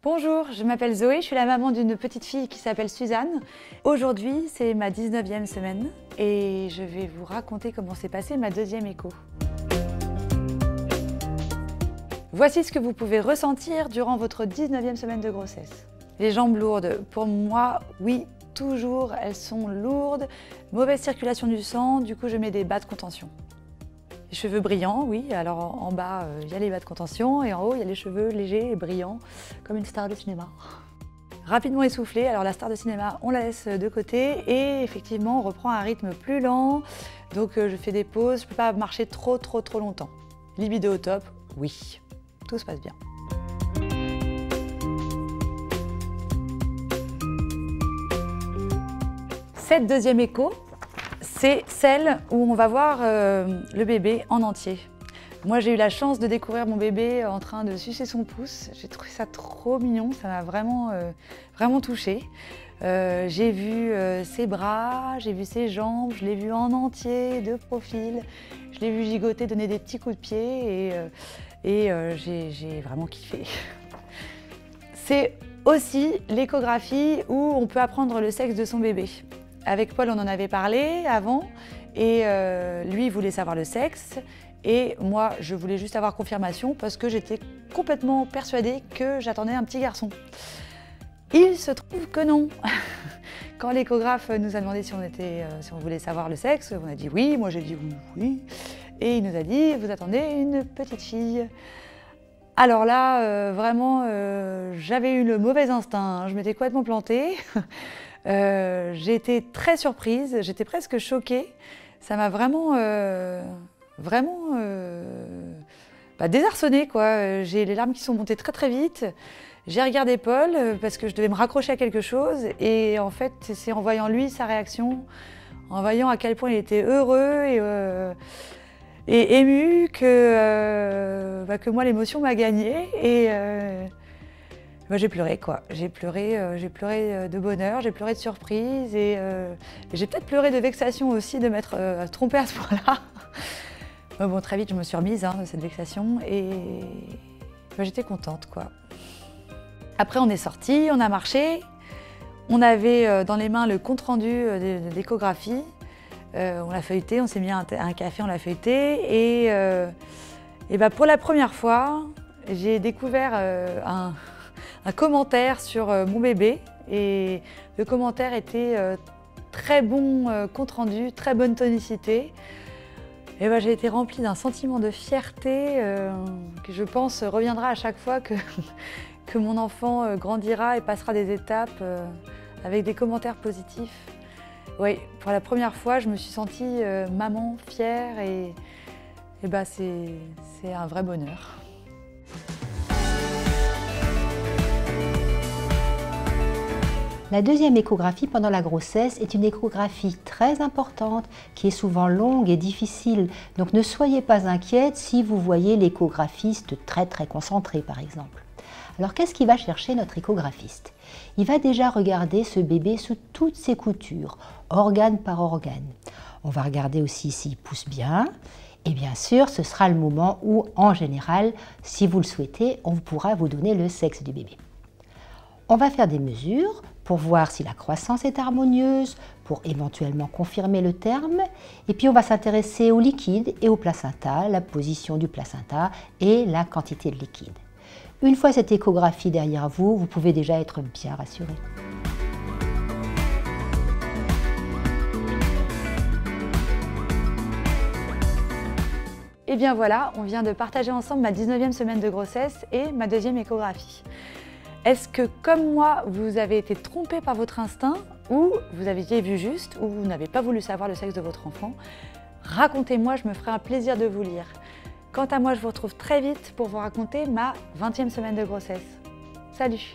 Bonjour, je m'appelle Zoé, je suis la maman d'une petite fille qui s'appelle Suzanne. Aujourd'hui, c'est ma 19e semaine et je vais vous raconter comment s'est passée ma deuxième écho. Voici ce que vous pouvez ressentir durant votre 19e semaine de grossesse. Les jambes lourdes, pour moi, oui, toujours, elles sont lourdes. Mauvaise circulation du sang, du coup je mets des bas de contention. Les cheveux brillants, oui, alors en bas, il y a les bas de contention et en haut, il y a les cheveux légers et brillants, comme une star de cinéma. Rapidement essoufflée, alors la star de cinéma, on la laisse de côté et effectivement, on reprend un rythme plus lent. Donc je fais des pauses, je ne peux pas marcher trop longtemps. Libido au top, oui, tout se passe bien. Cette deuxième écho, c'est celle où on va voir le bébé en entier. Moi, j'ai eu la chance de découvrir mon bébé en train de sucer son pouce. J'ai trouvé ça trop mignon, ça m'a vraiment touchée. J'ai vu ses bras, j'ai vu ses jambes, je l'ai vu en entier, de profil. Je l'ai vu gigoter, donner des petits coups de pied et j'ai vraiment kiffé. C'est aussi l'échographie où on peut apprendre le sexe de son bébé. Avec Paul, on en avait parlé avant et lui, il voulait savoir le sexe et moi, je voulais juste avoir confirmation parce que j'étais complètement persuadée que j'attendais un petit garçon. Il se trouve que non. Quand l'échographe nous a demandé si on voulait savoir le sexe, on a dit oui, moi j'ai dit oui. Et il nous a dit, vous attendez une petite fille. Alors là, vraiment, j'avais eu le mauvais instinct, je m'étais complètement plantée. J'ai été très surprise, j'étais presque choquée. Ça m'a vraiment désarçonnée, quoi. J'ai les larmes qui sont montées très vite. J'ai regardé Paul parce que je devais me raccrocher à quelque chose et en fait, c'est en voyant lui, sa réaction, en voyant à quel point il était heureux et ému que moi, l'émotion m'a gagnée et j'ai pleuré, quoi. J'ai pleuré de bonheur, j'ai pleuré de surprise et j'ai peut-être pleuré de vexation aussi de m'être trompée à ce point-là. Mais bon, très vite, je me suis remise de cette vexation et j'étais contente, quoi. Après, on est sortis, on a marché. On avait dans les mains le compte-rendu de l'échographie. On l'a feuilleté, on s'est mis à un café, on l'a feuilleté et pour la première fois, j'ai découvert un commentaire sur mon bébé et le commentaire était très bon compte rendu, très bonne tonicité. Et j'ai été remplie d'un sentiment de fierté que je pense reviendra à chaque fois que mon enfant grandira et passera des étapes avec des commentaires positifs. Oui, pour la première fois, je me suis sentie maman, fière et c'est un vrai bonheur. La deuxième échographie pendant la grossesse est une échographie très importante qui est souvent longue et difficile. Donc ne soyez pas inquiète si vous voyez l'échographiste très concentré par exemple. Alors qu'est-ce qu'il va chercher notre échographiste? Il va déjà regarder ce bébé sous toutes ses coutures, organe par organe. On va regarder aussi s'il pousse bien. Et bien sûr, ce sera le moment où, en général, si vous le souhaitez, on pourra vous donner le sexe du bébé. On va faire des mesures pour voir si la croissance est harmonieuse, pour éventuellement confirmer le terme. Et puis on va s'intéresser au liquide et au placenta, la position du placenta et la quantité de liquide. Une fois cette échographie derrière vous, vous pouvez déjà être bien rassuré. Et bien voilà, on vient de partager ensemble ma 19e semaine de grossesse et ma deuxième échographie. Est-ce que, comme moi, vous avez été trompé par votre instinct ou vous aviez vu juste ou vous n'avez pas voulu savoir le sexe de votre enfant? Racontez-moi, je me ferai un plaisir de vous lire. Quant à moi, je vous retrouve très vite pour vous raconter ma 20e semaine de grossesse. Salut!